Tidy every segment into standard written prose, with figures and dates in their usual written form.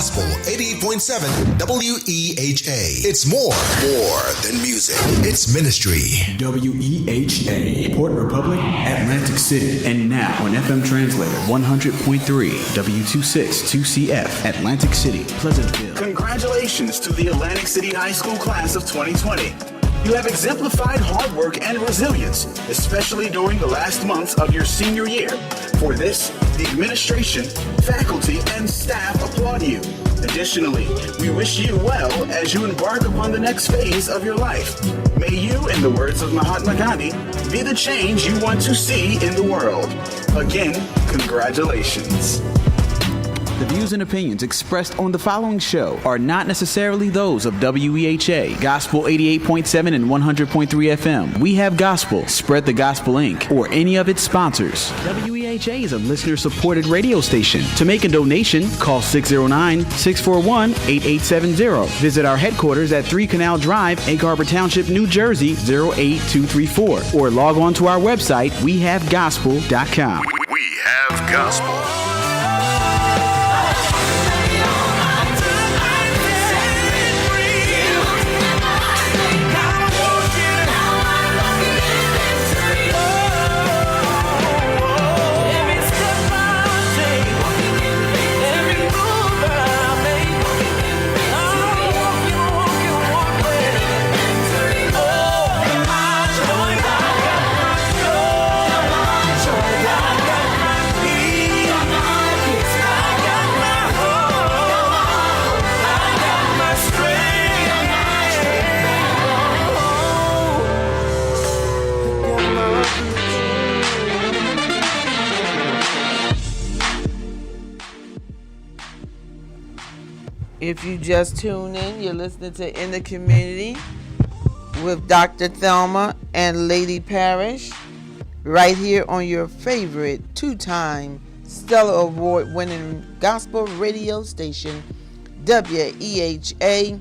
Gospel 88.7 WEHA. It's more than music. It's ministry. WEHA, Port Republic, Atlantic City. And now on FM Translator 100.3 W262CF, Atlantic City, Pleasantville. Congratulations to the Atlantic City High School class of 2020. You have exemplified hard work and resilience, especially during the last months of your senior year. For this, the administration, faculty, and staff applaud you. Additionally, we wish you well as you embark upon the next phase of your life. May you, in the words of Mahatma Gandhi, be the change you want to see in the world. Again, congratulations. The views and opinions expressed on the following show are not necessarily those of WEHA, Gospel 88.7 and 100.3 FM. We Have Gospel, Spread the Gospel Inc., or any of its sponsors. WEHA is a listener-supported radio station. To make a donation, call 609-641-8870. Visit our headquarters at 3 Canal Drive, Egg Harbor Township, New Jersey, 08234. Or log on to our website, wehavegospel.com. We Have Gospel. If you just tune in, you're listening to In the Community with Dr. Thelma and Lady Parrish, right here on your favorite two-time Stellar Award-winning gospel radio station, WEHA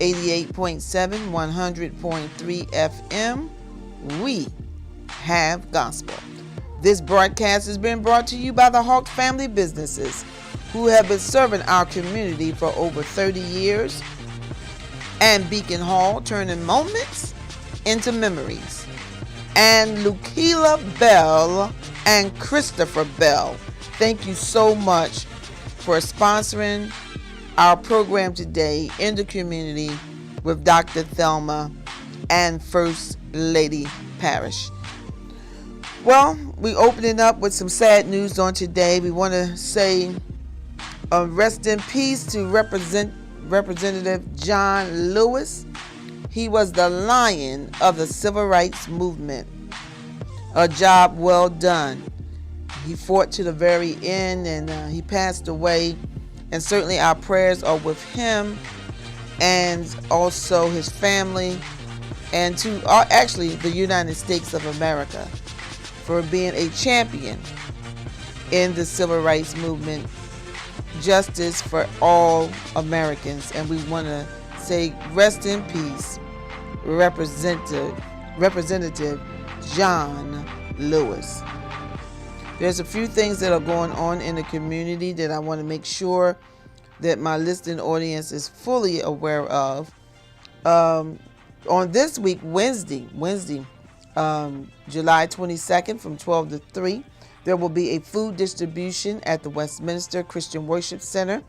88.7, 100.3 FM. We Have Gospel. This broadcast has been brought to you by the Hawk Family Businesses, who have been serving our community for over 30 years, and Beacon Hall, turning moments into memories. And Lukila Bell and Christopher Bell, thank you so much for sponsoring our program today in the community with Dr. Thelma and First Lady Parrish. Well, we opening up with some sad news on today. We want to say rest in peace to Representative John Lewis. He was the lion of the civil rights movement. A job well done. He fought to the very end, and he passed away. And certainly our prayers are with him and also his family, and to actually the United States of America for being a champion in the civil rights movement. Justice for all Americans, and we want to say rest in peace, Representative John Lewis. There's a few things that are going on in the community that I want to make sure that my listening audience is fully aware of. On this week, Wednesday, July 22nd from 12 to 3, there will be a food distribution at the Westminster Christian Worship Center,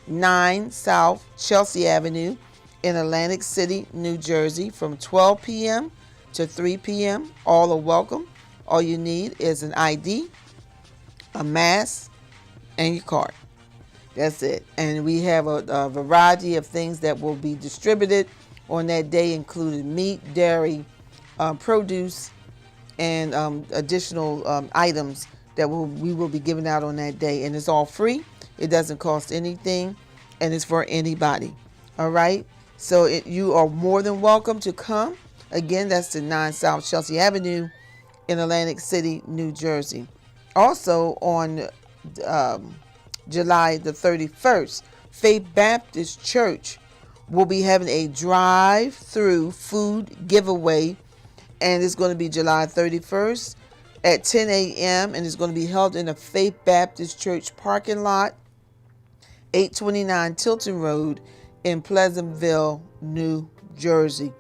9 South Chelsea Avenue in Atlantic City, New Jersey, from 12 p.m. to 3 p.m. All are welcome. All you need is an ID, a mask, and your card. That's it. And we have a variety of things that will be distributed on that day, including meat, dairy, produce, and additional items that we will be giving out on that day. And it's all free. It doesn't cost anything, and it's for anybody. All right? So you are more than welcome to come. Again, that's the 9 South Chelsea Avenue in Atlantic City, New Jersey. Also on July the 31st, Faith Baptist Church will be having a drive-through food giveaway, and it's going to be July 31st at 10 a.m. and it's going to be held in the Faith Baptist Church parking lot. 829 Tilton Road in Pleasantville, New Jersey.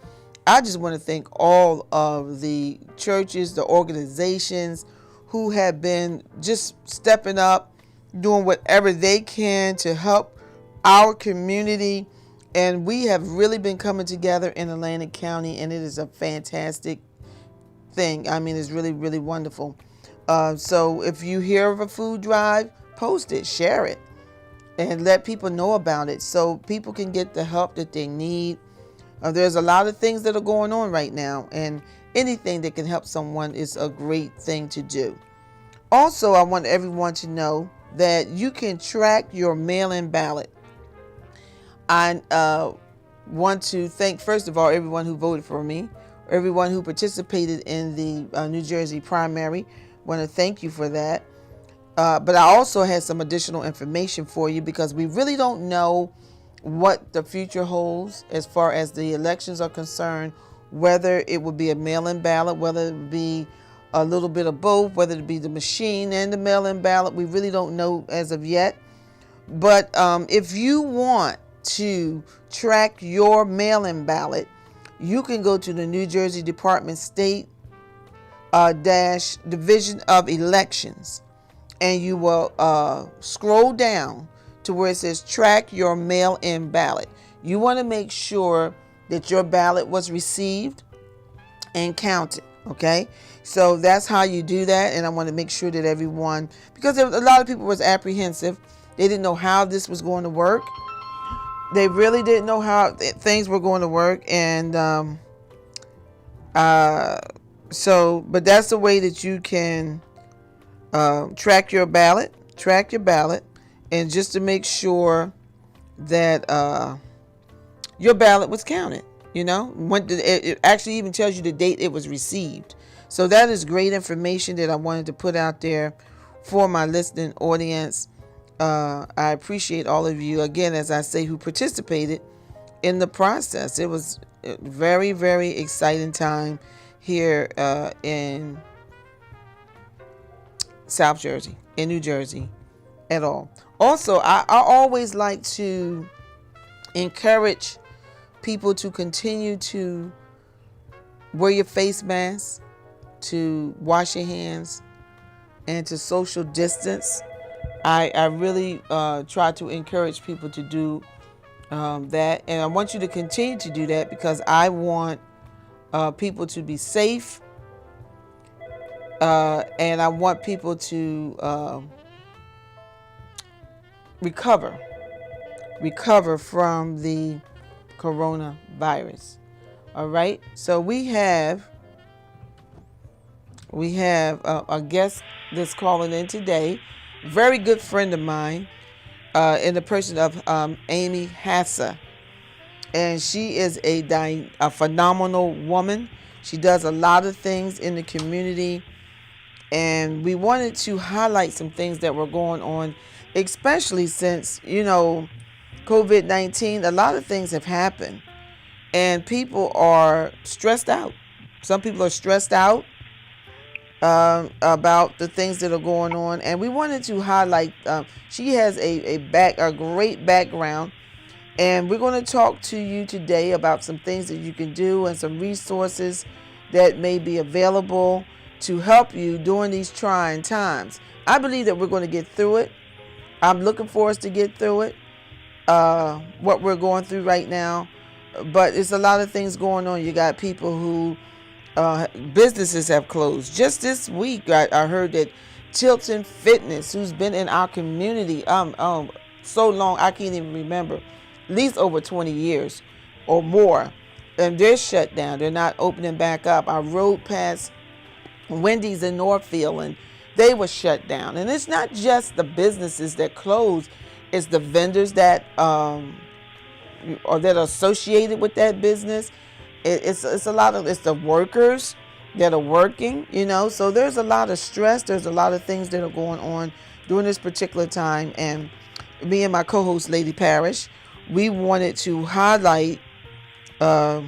I just want to thank all of the churches, the organizations who have been just stepping up, doing whatever they can to help our community. And we have really been coming together in Atlantic County, and it is a fantastic thing. I mean, it's really, really wonderful. So if you hear of a food drive, post it, share it, and let people know about it so people can get the help that they need. There's a lot of things that are going on right now, and anything that can help someone is a great thing to do. Also, I want everyone to know that you can track your mail-in ballot. I want to thank, first of all, everyone who voted for me, everyone who participated in the New Jersey primary. I want to thank you for that. But I also had some additional information for you because we really don't know what the future holds as far as the elections are concerned, whether it would be a mail-in ballot, whether it would be a little bit of both, whether it be the machine and the mail-in ballot. We really don't know as of yet. But if you want to track your mail-in ballot, you can go to the New Jersey Department State Division of Elections, and you will scroll down to where it says track your mail-in ballot. You want to make sure that your ballot was received and counted, okay? So that's how you do that, and I want to make sure that everyone, because a lot of people was apprehensive. They didn't know how this was going to work. They really didn't know how things were going to work, and but that's the way that you can track your ballot, and just to make sure that your ballot was counted. You know, when it actually even tells you the date it was received. So that is great information that I wanted to put out there for my listening audience. I appreciate all of you, again, as I say, who participated in the process. It was a very, very exciting time here in South Jersey, in New Jersey at all. Also, I always like to encourage people to continue to wear your face mask, to wash your hands, and to social distance. I really try to encourage people to do that, and I want you to continue to do that because I want people to be safe, and I want people to recover from the coronavirus. All right, so we have a guest that's calling in today, very good friend of mine, in the person of Amy Hassa, and she is a phenomenal woman. She does a lot of things in the community, and we wanted to highlight some things that were going on, especially since, you know, COVID-19, a lot of things have happened, and people are stressed out. Some people are stressed out about the things that are going on, and we wanted to highlight. She has a great background, and we're going to talk to you today about some things that you can do and some resources that may be available to help you during these trying times. I believe that we're going to get through it. I'm looking for us to get through it. What we're going through right now, but it's a lot of things going on. You got people who businesses have closed. Just this week, I heard that Tilton Fitness, who's been in our community so long, I can't even remember, at least over 20 years or more, and they're shut down. They're not opening back up. I rode past Wendy's in Northfield, and they were shut down. And it's not just the businesses that closed. It's the vendors that or that are associated with that business. It's a lot of, it's the workers that are working, you know. So there's a lot of stress. There's a lot of things that are going on during this particular time. And me and my co-host, Lady Parrish, we wanted to highlight, talk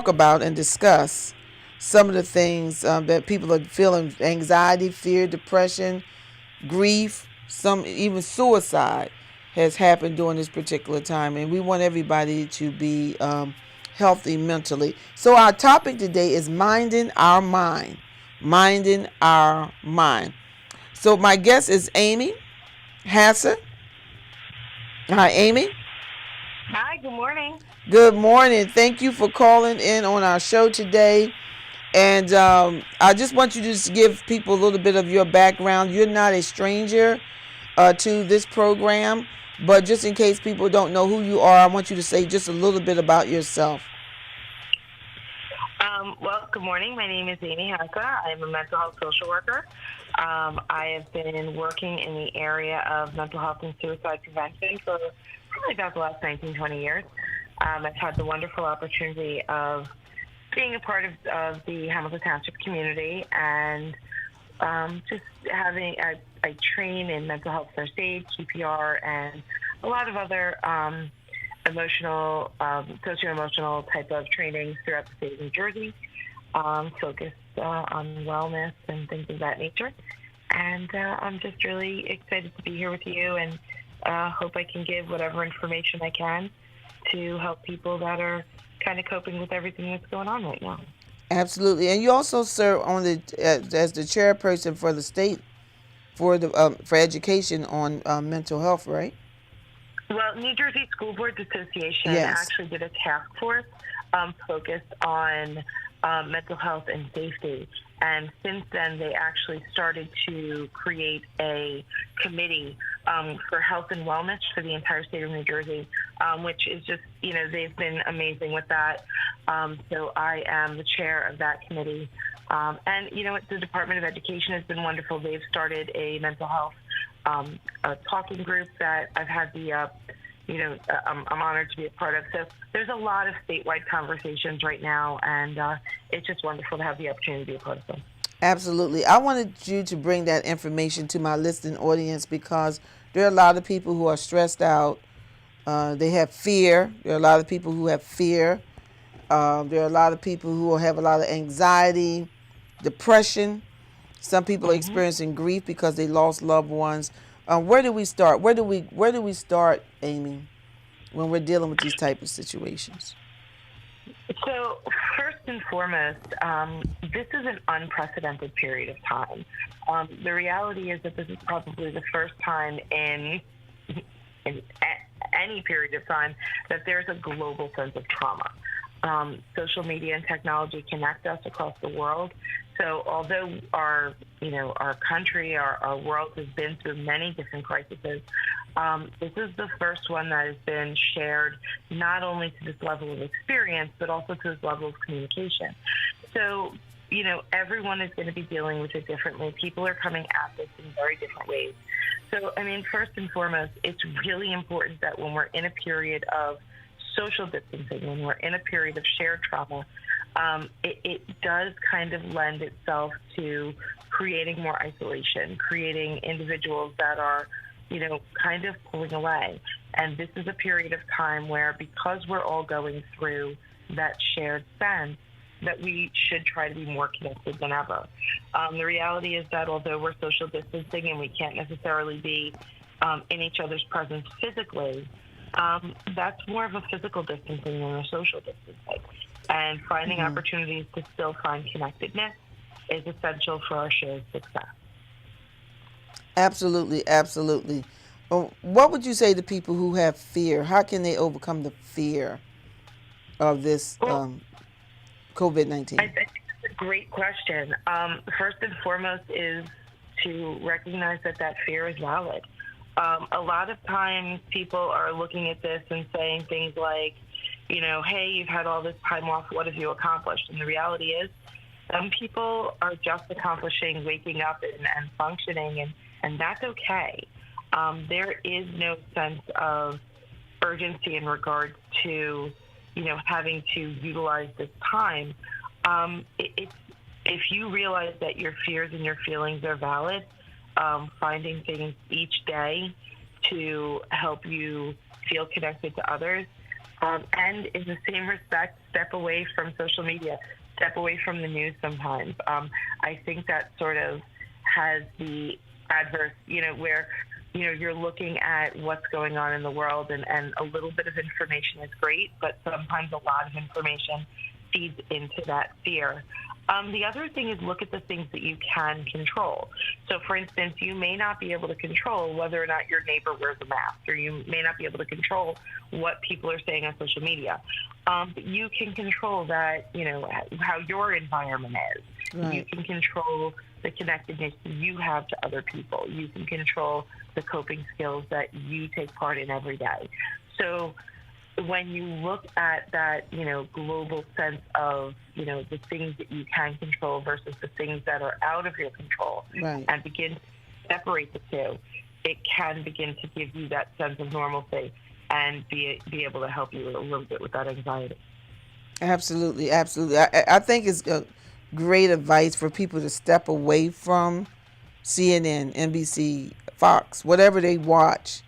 about and discuss some of the things that people are feeling: anxiety, fear, depression, grief, some even suicide has happened during this particular time, and we want everybody to be healthy mentally. So our topic today is minding our mind. Minding our mind. So my guest is Amy Hassett. Hi, Amy. Hi, good morning. Good morning. Thank you for calling in on our show today. And I just want you to just give people a little bit of your background. You're not a stranger to this program, but just in case people don't know who you are, I want you to say just a little bit about yourself. Well, good morning. My name is Amy Hassa. I'm a mental health social worker. I have been working in the area of mental health and suicide prevention for probably about the last 19, 20 years. I've had the wonderful opportunity of being a part of the Hamilton Township community and just having, I train in mental health first aid, CPR, and a lot of other emotional, socio-emotional type of trainings throughout the state of New Jersey, focused on wellness and things of that nature. And I'm just really excited to be here with you and hope I can give whatever information I can to help people that are kind of coping with everything that's going on right now. Absolutely. And you also serve on the as the chairperson for the state for the for education on mental health, right? Well, New Jersey School Boards Association Yes. actually did a task force focused on mental health and safety. And since then, they actually started to create a committee for health and wellness for the entire state of New Jersey, which is just, they've been amazing with that. So I am the chair of that committee. And, the Department of Education has been wonderful. They've started a mental health a talking group that I've had the, I'm honored to be a part of. So there's a lot of statewide conversations right now, and it's just wonderful to have the opportunity to be a part of them. Absolutely. I wanted you to bring that information to my listening audience because there are a lot of people who are stressed out. They have fear. There are a lot of people who have fear. There are a lot of people who have a lot of anxiety, depression. Some people are experiencing grief because they lost loved ones. Where do we start? Where do we start, Amy, when we're dealing with these type of situations? So first and foremost, this is an unprecedented period of time. The reality is that this is probably the first time in any period of time that there's a global sense of trauma. Social media and technology connect us across the world. So although our country, our world has been through many different crises, this is the first one that has been shared not only to this level of experience, but also to this level of communication. So, everyone is going to be dealing with it differently. People are coming at this in very different ways. So, first and foremost, it's really important that when we're in a period of social distancing, when we're in a period of shared trauma, it does kind of lend itself to creating more isolation, creating individuals that are, kind of pulling away. And this is a period of time where, because we're all going through that shared sense, that we should try to be more connected than ever. The reality is that although we're social distancing and we can't necessarily be in each other's presence physically, that's more of a physical distancing than a social distancing. And finding opportunities to still find connectedness is essential for our shared success. Absolutely, absolutely. What would you say to people who have fear? How can they overcome the fear of this COVID-19? I think that's a great question. First and foremost is to recognize that fear is valid. A lot of times people are looking at this and saying things like, hey, you've had all this time off, what have you accomplished? And the reality is some people are just accomplishing waking up and functioning, and that's okay. There is no sense of urgency in regards to, having to utilize this time. If you realize that your fears and your feelings are valid, finding things each day to help you feel connected to others, and in the same respect, step away from social media, step away from the news sometimes. I think that sort of has the adverse, where you're looking at what's going on in the world, and a little bit of information is great, but sometimes a lot of information feeds into that fear. The other thing is look at the things that you can control. So, for instance, you may not be able to control whether or not your neighbor wears a mask, or you may not be able to control what people are saying on social media. But you can control that, how your environment is. Right. You can control the connectedness you have to other people. You can control the coping skills that you take part in every day. So when you look at that, global sense of, the things that you can control versus the things that are out of your control, right, and begin to separate the two, it can begin to give you that sense of normalcy and be able to help you a little bit with that anxiety. Absolutely, absolutely. I think it's great advice for people to step away from CNN, NBC, Fox, whatever they watch,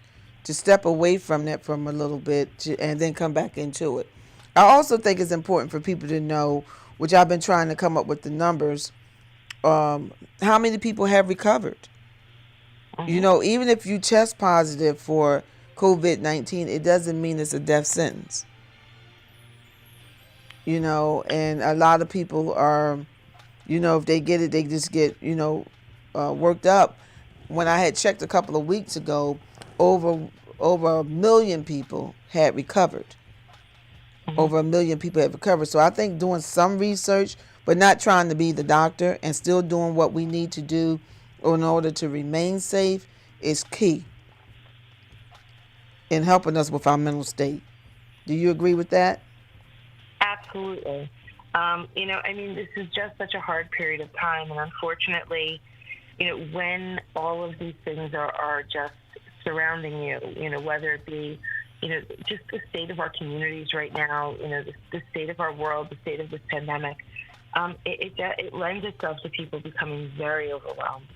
to step away from that from a little bit and then come back into it. I also think it's important for people to know, which I've been trying to come up with the numbers, how many people have recovered. Mm-hmm. Even if you test positive for COVID-19, it doesn't mean it's a death sentence. And a lot of people are, if they get it, they just get, worked up. When I had checked a couple of weeks ago, over 1 million people had recovered. Mm-hmm. Over 1 million people had recovered. So I think doing some research, but not trying to be the doctor, and still doing what we need to do in order to remain safe is key in helping us with our mental state. Do you agree with that? Absolutely. This is just such a hard period of time, and unfortunately, when all of these things are just surrounding you, whether it be, just the state of our communities right now, the state of our world, the state of this pandemic, it lends itself to people becoming very overwhelmed.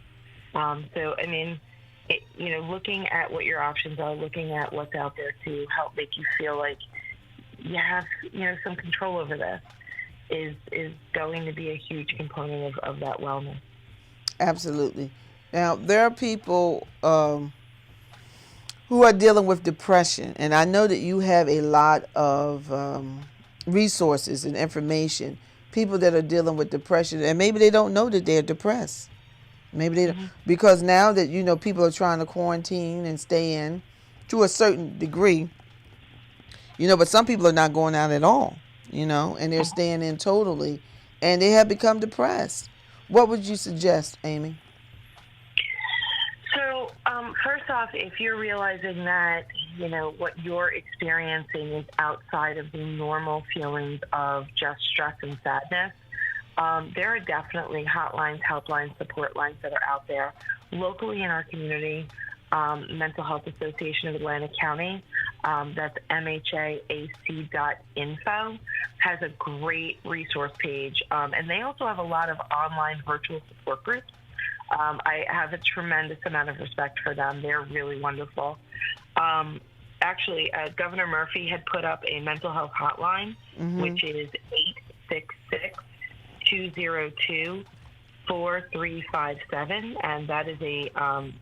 Looking at what your options are, looking at what's out there to help make you feel like you have, some control over this is going to be a huge component of that wellness. Absolutely. Now, there are people who are dealing with depression, and I know that you have a lot of resources and information. People that are dealing with depression, and maybe they don't know that they're depressed. Maybe they don't, because now that people are trying to quarantine and stay in to a certain degree, but some people are not going out at all, and they're staying in totally, and they have become depressed. What would you suggest, Amy? So, first off, if you're realizing that, what you're experiencing is outside of the normal feelings of just stress and sadness, there are definitely hotlines, helplines, support lines that are out there. Locally in our community, Mental Health Association of Atlantic County, that's mhac.info, has a great resource page. And they also have a lot of online virtual support groups. I have a tremendous amount of respect for them. They're really wonderful. Actually, Governor Murphy had put up a mental health hotline, which is 866-202-4357, and that is a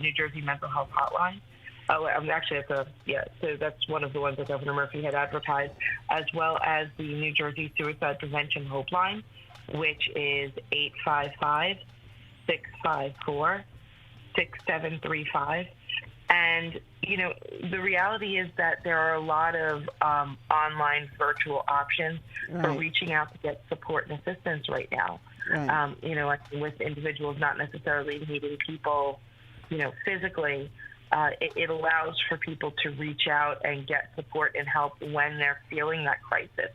New Jersey mental health hotline. So that's one of the ones that Governor Murphy had advertised, as well as the New Jersey Suicide Prevention Hopeline, which is 855-654-6735. And, the reality is that there are a lot of online virtual options for reaching out to get support and assistance right now. Right. With individuals not necessarily needing people, physically, it allows for people to reach out and get support and help when they're feeling that crisis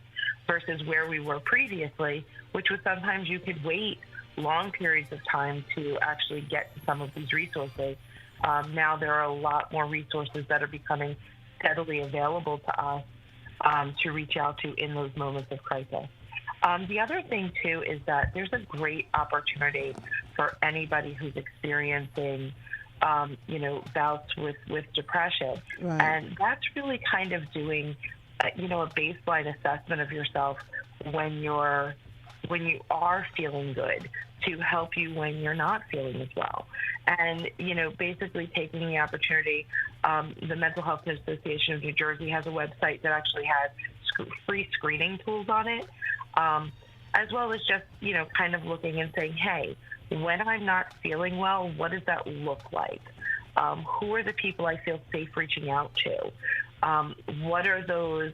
versus where we were previously, which was sometimes you could wait long periods of time to actually get to some of these resources. Now there are a lot more resources that are becoming steadily available to us to reach out to in those moments of crisis. The other thing, too, is that there's a great opportunity for anybody who's experiencing, bouts with depression. Right. And that's really kind of doing, a baseline assessment of yourself when you're when you are feeling good to help you when you're not feeling as well. And, basically taking the opportunity, the Mental Health Association of New Jersey has a website that actually has free screening tools on it, as well as just, kind of looking and saying, hey, when I'm not feeling well, what does that look like? Who are the people I feel safe reaching out to? What are those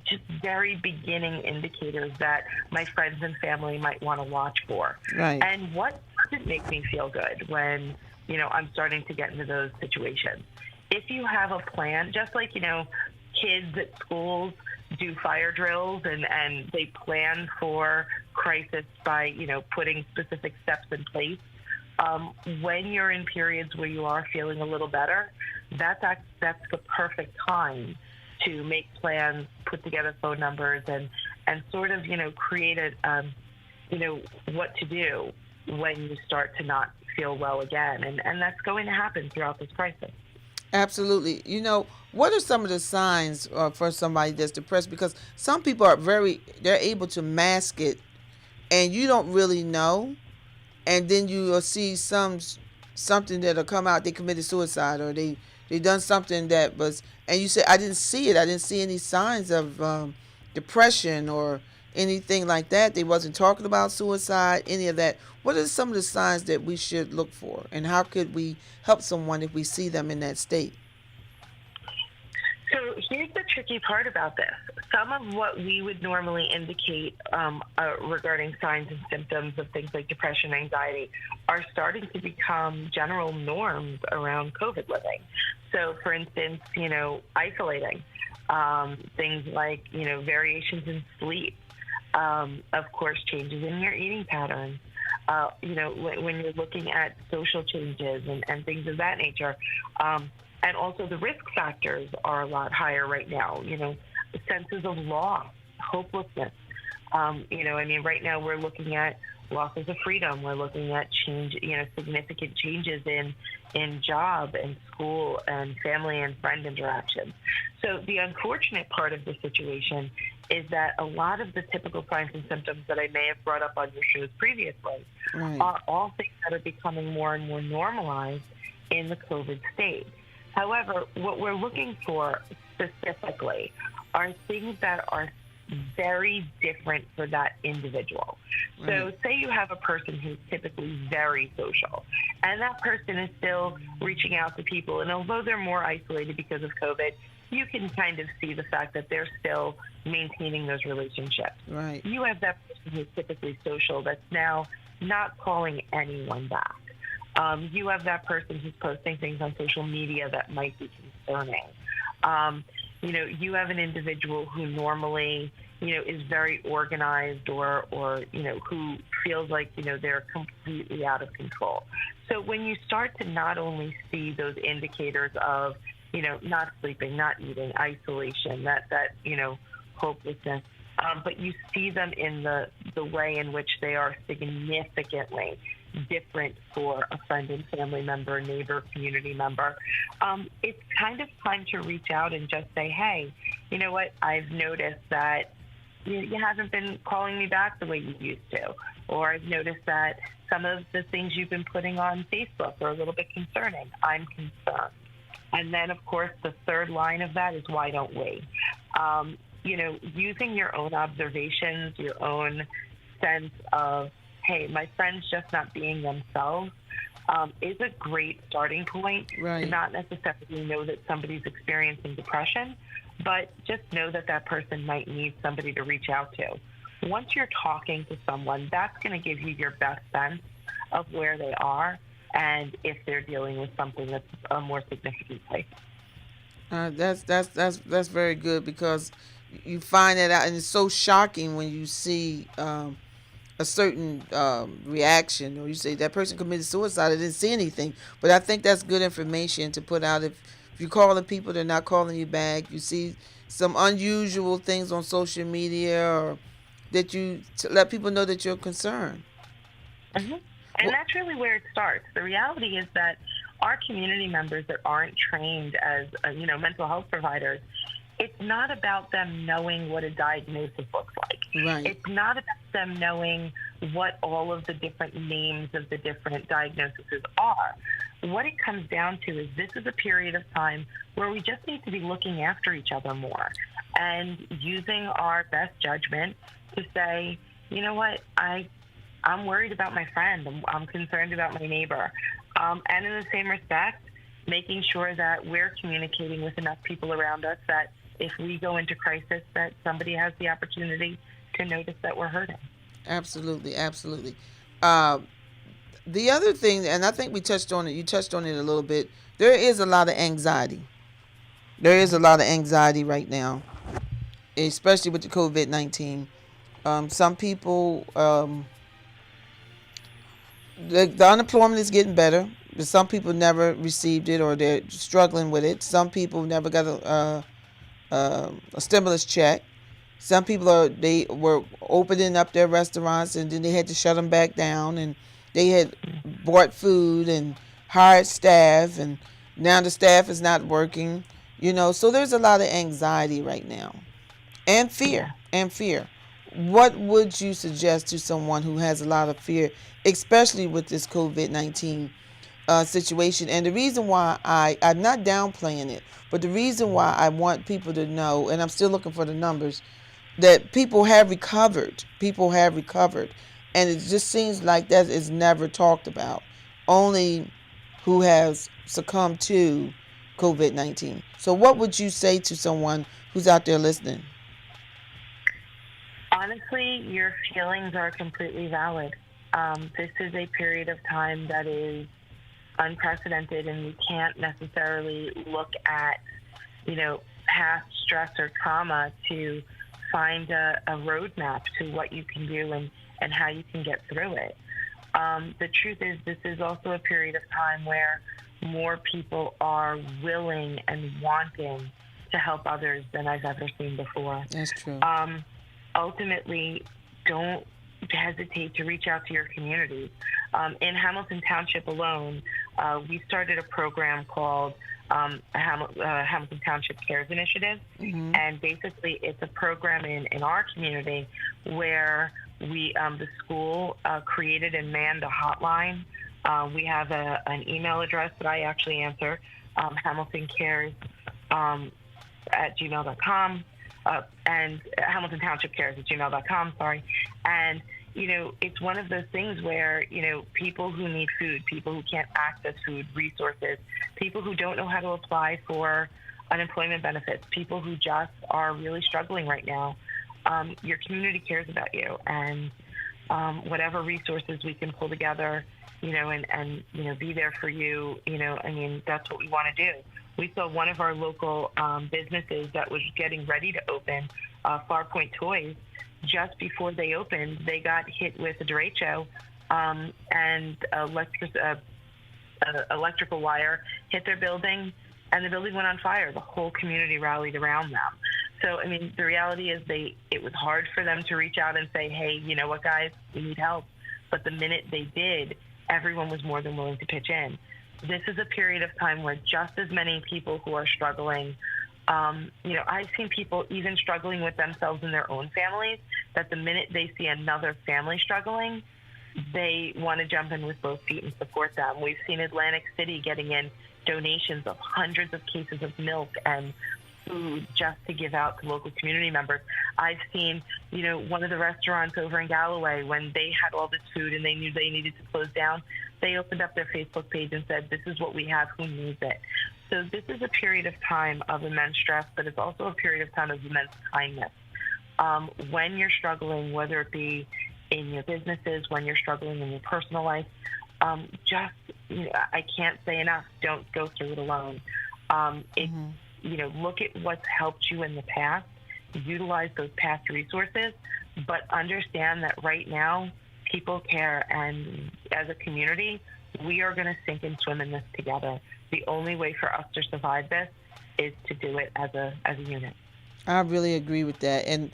just very beginning indicators that my friends and family might want to watch for? Right. And what doesn't make me feel good when, I'm starting to get into those situations? If you have a plan, just like, kids at schools do fire drills and they plan for crisis by, putting specific steps in place. When you're in periods where you are feeling a little better, that's the perfect time to make plans, put together phone numbers, and sort of, create what to do when you start to not feel well again. And that's going to happen throughout this crisis. Absolutely. What are some of the signs for somebody that's depressed? Because some people they're able to mask it and you don't really know. And then you will see something that'll come out, they committed suicide or they done something that was, and you say, I didn't see it. I didn't see any signs of depression or anything like that. They wasn't talking about suicide, any of that. What are some of the signs that we should look for? And how could we help someone if we see them in that state? So here's the tricky part about this. Some of what we would normally indicate regarding signs and symptoms of things like depression, anxiety, are starting to become general norms around COVID living. So, for instance, isolating, things like, variations in sleep, of course, changes in your eating patterns, when you're looking at social changes and things of that nature. And also the risk factors are a lot higher right now, senses of loss, hopelessness. Right now we're looking at losses of freedom. We're looking at significant changes in job and school and family and friend interactions. So the unfortunate part of the situation is that a lot of the typical signs and symptoms that I may have brought up on your shows previously are all things that are becoming more and more normalized in the COVID state. However, what we're looking for specifically are things that are very different for that individual. So say you have a person who's typically very social, and that person is still reaching out to people, and although they're more isolated because of COVID, you can kind of see the fact that they're still maintaining those relationships. Right. You have that person who's typically social that's now not calling anyone back. You have that person who's posting things on social media that might be concerning. You have an individual who normally, is very organized or who feels like, they're completely out of control. So when you start to not only see those indicators of, not sleeping, not eating, isolation, that hopelessness, but you see them in the way in which they are significantly different for a friend and family member, neighbor, community member, it's kind of time to reach out and just say, hey, you know what, I've noticed that you haven't been calling me back the way you used to, or I've noticed that some of the things you've been putting on Facebook are a little bit concerning. I'm concerned. And then, of course, the third line of that is, why don't we? Using your own observations, your own sense of, hey, my friend's just not being themselves, is a great starting point to not necessarily know that somebody's experiencing depression, but just know that that person might need somebody to reach out to. Once you're talking to someone, that's going to give you your best sense of where they are and if they're dealing with something that's a more significant place. That's very good, because you find that out, and it's so shocking when you see a certain reaction, or you say that person committed suicide. I didn't see anything, but I think that's good information to put out. If you're calling people, they're not calling you back. You see some unusual things on social media, or that you to let people know that you're concerned. Mm-hmm. And that's really where it starts. The reality is that our community members that aren't trained as mental health providers, it's not about them knowing what a diagnosis looks like. Right. It's not about them knowing what all of the different names of the different diagnoses are. What it comes down to is this is a period of time where we just need to be looking after each other more and using our best judgment to say, you know what, I'm worried about my friend. I'm concerned about my neighbor. And in the same respect, making sure that we're communicating with enough people around us that if we go into crisis, that somebody has the opportunity to notice that we're hurting. Absolutely, absolutely. The other thing, and I think we touched on it, you touched on it a little bit, there is a lot of anxiety. There is a lot of anxiety right now, especially with the COVID-19. Some people, the unemployment is getting better. Some people never received it or they're struggling with it. Some people never got a stimulus check. Some people they were opening up their restaurants and then they had to shut them back down, and they had bought food and hired staff, and now the staff is not working. So there's a lot of anxiety right now, and fear. What would you suggest to someone who has a lot of fear, especially with this COVID-19 situation? And the reason why I'm not downplaying it, but the reason why I want people to know, and I'm still looking for the numbers, that people have recovered. And it just seems like that is never talked about. Only who has succumbed to COVID-19. So what would you say to someone who's out there listening? Honestly, your feelings are completely valid. This is a period of time that is unprecedented, and we can't necessarily look at, past stress or trauma to find a roadmap to what you can do and how you can get through it. The truth is, this is also a period of time where more people are willing and wanting to help others than I've ever seen before. That's true. Ultimately, don't hesitate to reach out to your communities. In Hamilton Township alone, we started a program called Hamilton Township Cares Initiative. Mm-hmm. And basically it's a program in our community where we, the school created and manned a hotline. We have an email address that I actually answer, hamiltoncares at gmail.com. And Hamilton Township Cares at gmail.com, sorry. And, it's one of those things where, people who need food, people who can't access food, resources, people who don't know how to apply for unemployment benefits, people who just are really struggling right now, your community cares about you. And whatever resources we can pull together, and be there for you, that's what we want to do. We saw one of our local businesses that was getting ready to open, Farpoint Toys. Just before they opened, they got hit with a derecho, and electrical wire hit their building, and the building went on fire. The whole community rallied around them. So, the reality is it was hard for them to reach out and say, hey, you know what, guys, we need help. But the minute they did, everyone was more than willing to pitch in. This is a period of time where just as many people who are struggling, I've seen people even struggling with themselves in their own families, that the minute they see another family struggling, they want to jump in with both feet and support them. We've seen Atlantic City getting in donations of hundreds of cases of milk and food just to give out to local community members. I've seen, one of the restaurants over in Galloway, when they had all this food and they knew they needed to close down, they opened up their Facebook page and said, this is what we have, who needs it? So this is a period of time of immense stress, but it's also a period of time of immense kindness. When you're struggling, whether it be in your businesses, when you're struggling in your personal life, I can't say enough, don't go through it alone. Look at what's helped you in the past, utilize those past resources, but understand that right now people care, and as a community, we are going to sink and swim in this together. The only way for us to survive this is to do it as a unit. I really agree with that. And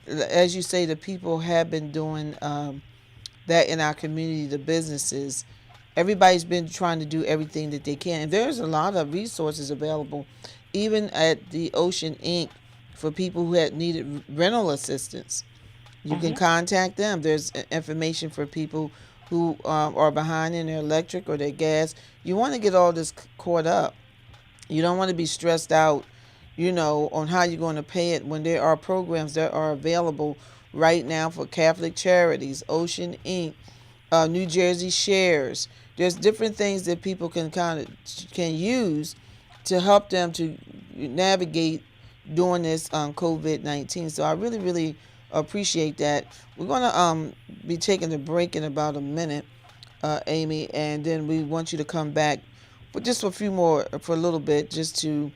as you say, the people have been doing that in our community, the businesses. Everybody's been trying to do everything that they can. And there's a lot of resources available. Even at the Ocean Ink, for people who had needed rental assistance. You can contact them. There's information for people who are behind in their electric or their gas. You want to get all this caught up. You don't want to be stressed out, on how you're going to pay it when there are programs that are available right now for Catholic Charities, Ocean Inc., New Jersey Shares. There's different things that people can use to help them to navigate during this COVID-19. So I really, really appreciate that. We're going to be taking a break in about a minute, Amy, and then we want you to come back for just a little bit, just to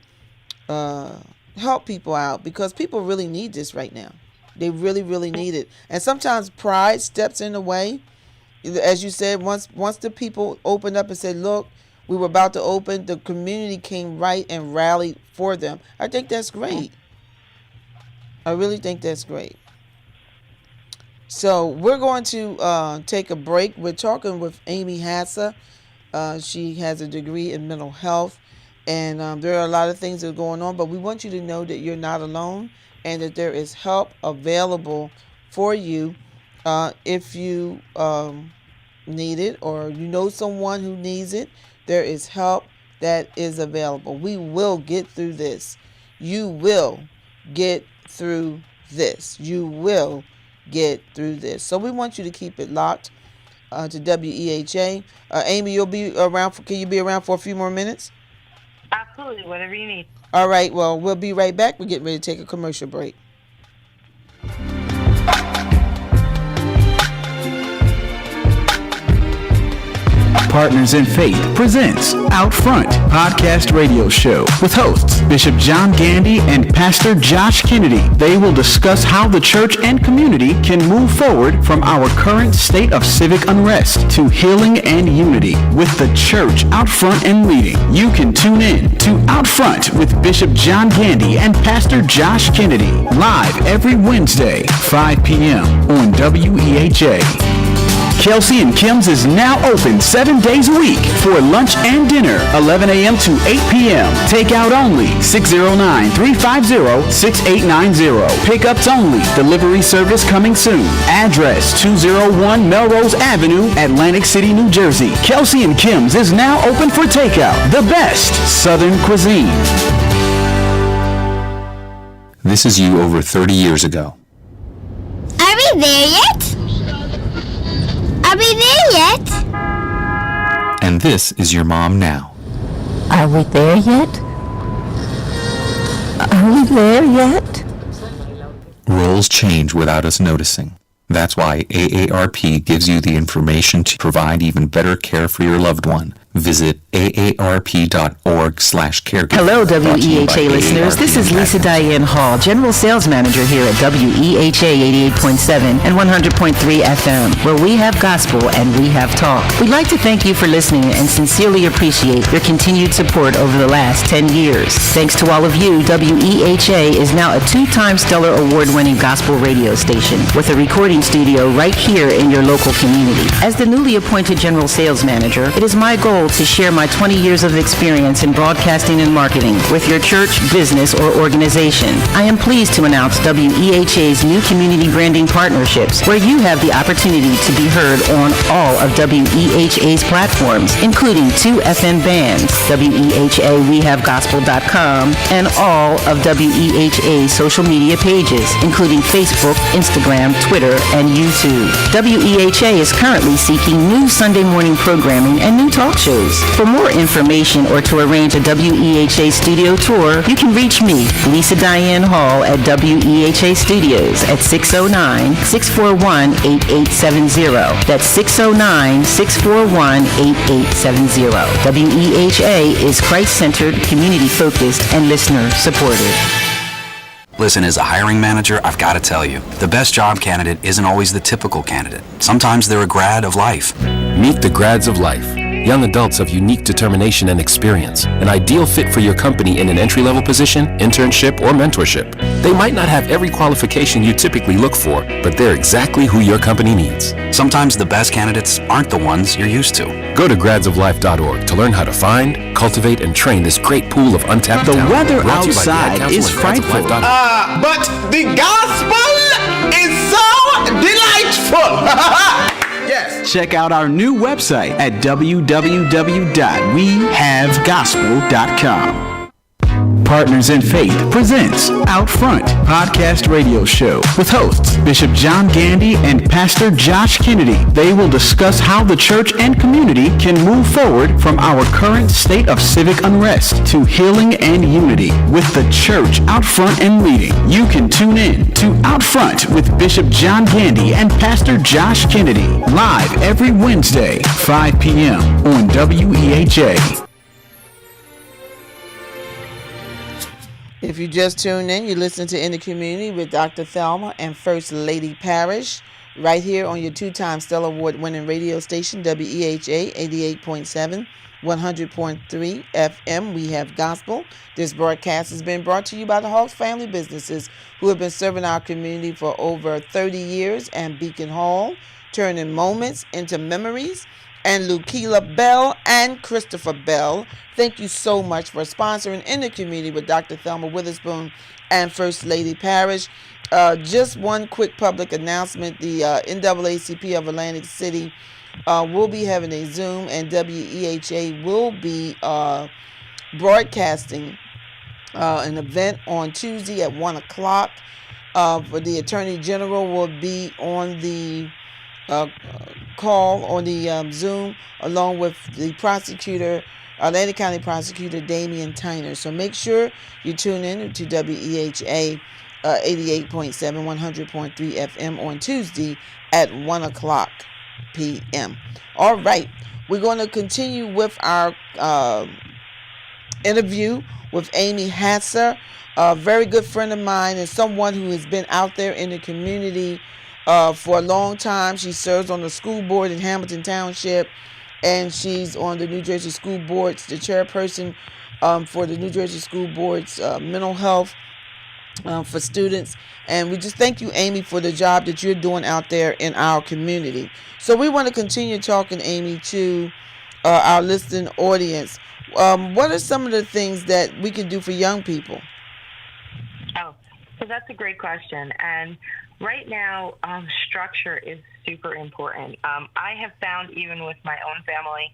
help people out, because people really need this right now. They really, really need it. And sometimes pride steps in the way. As you said, once the people opened up and said, look, we were about to open, the community came right and rallied for them. I think that's great. I really think that's great. So we're going to take a break. We're talking with Amy Hassa. She has a degree in mental health, and there are a lot of things that are going on, but we want you to know that you're not alone and that there is help available for you if you need it, or you know someone who needs it. There is help that is available. We will get through this. You will get through this. You will get through this. So we want you to keep it locked to WEHA. Amy, you'll be around. Can you be around for a few more minutes? Absolutely, whatever you need. All right. Well, we'll be right back. We're getting ready to take a commercial break. Partners in Faith presents Out Front Podcast Radio Show with hosts Bishop John Gandy and Pastor Josh Kennedy. They will discuss how the church and community can move forward from our current state of civic unrest to healing and unity with the church out front and leading. You can tune in to Out Front with Bishop John Gandy and Pastor Josh Kennedy live every Wednesday, 5 p.m. on WEHA. Kelsey and Kim's is now open 7 days a week for lunch and dinner, 11 a.m. to 8 p.m. Takeout only, 609-350-6890. Pickups only, delivery service coming soon. Address 201 Melrose Avenue, Atlantic City, New Jersey. Kelsey and Kim's is now open for takeout, the best Southern cuisine. This is you over 30 years ago. Are we there yet? Are we there yet? And this is your mom now. Are we there yet? Are we there yet? Roles change without us noticing. That's why AARP gives you the information to provide even better care for your loved one. Visit aarp.org/caregiver. Hello, WEHA listeners. This is Lisa Diane Hall, General Sales Manager here at WEHA 88.7 and 100.3 FM, where we have gospel and we have talk. We'd like to thank you for listening and sincerely appreciate your continued support over the last 10 years. Thanks to all of you, WEHA is now a 2-time Stellar Award-winning gospel radio station with a recording studio right here in your local community. As the newly appointed General Sales Manager, it is my goal to share my 20 years of experience in broadcasting and marketing with your church, business, or organization. I am pleased to announce WEHA's new community branding partnerships, where you have the opportunity to be heard on all of WEHA's platforms, including 2 FM bands, WEHA WeHaveGospel.com, and all of WEHA's social media pages, including Facebook, Instagram, Twitter, and YouTube. WEHA is currently seeking new Sunday morning programming and new talk shows. For more information or to arrange a WEHA studio tour, you can reach me, Lisa Diane Hall, at WEHA Studios at 609-641-8870. That's 609-641-8870. WEHA is Christ-centered, community-focused, and listener-supported. Listen, as a hiring manager, I've got to tell you, the best job candidate isn't always the typical candidate. Sometimes they're a grad of life. Meet the grads of life. Young adults of unique determination and experience, an ideal fit for your company in an entry-level position, internship, or mentorship. They might not have every qualification you typically look for, but they're exactly who your company needs. Sometimes the best candidates aren't the ones you're used to. Go to gradsoflife.org to learn how to find, cultivate, and train this great pool of untapped talent. The weather Brought to you by the outside Ad Council is and frightful. gradsoflife.org. But the gospel is so delightful. Yes. Check out our new website at www.wehavegospel.com. Partners in Faith presents Out Front podcast radio show with hosts Bishop John Gandy and Pastor Josh Kennedy. They will discuss how the church and community can move forward from our current state of civic unrest to healing and unity with the church out front and leading. You can tune in to Out Front with Bishop John Gandy and Pastor Josh Kennedy live every Wednesday, 5 p.m. on WEHA. If you just tuned in, you listen to In the Community with Dr. Thelma and First Lady Parrish right here on your two-time Stellar Award-winning radio station, WEHA 88.7, 100.3 FM. We have gospel. This broadcast has been brought to you by the Hawks Family Businesses, who have been serving our community for over 30 years, and Beacon Hall, turning moments into memories, and Lukila Bell and Christopher Bell. Thank you so much for sponsoring In the Community with Dr. Thelma Witherspoon and First Lady Parrish. Just one quick public announcement. The NAACP of Atlantic City will be having a Zoom, and WEHA will be broadcasting an event on Tuesday at 1 o'clock. For the Attorney General will be on the call on the Zoom, along with the prosecutor, Atlantic County Prosecutor Damian Tyner. So make sure you tune in to WEHA 88.7, 100.3 FM on Tuesday at 1 o'clock p.m. All right, we're going to continue with our interview with Amy Hatzer, a very good friend of mine and someone who has been out there in the community for a long time. She serves on the school board in Hamilton Township, and she's on the New Jersey School Board's, the chairperson for the New Jersey School Board's mental health for students. And we just thank you, Amy, for the job that you're doing out there in our community. So we want to continue talking, Amy, to our listening audience. What are some of the things that we can do for young people? Oh, so that's a great question. And right now, structure is super important. I have found, even with my own family,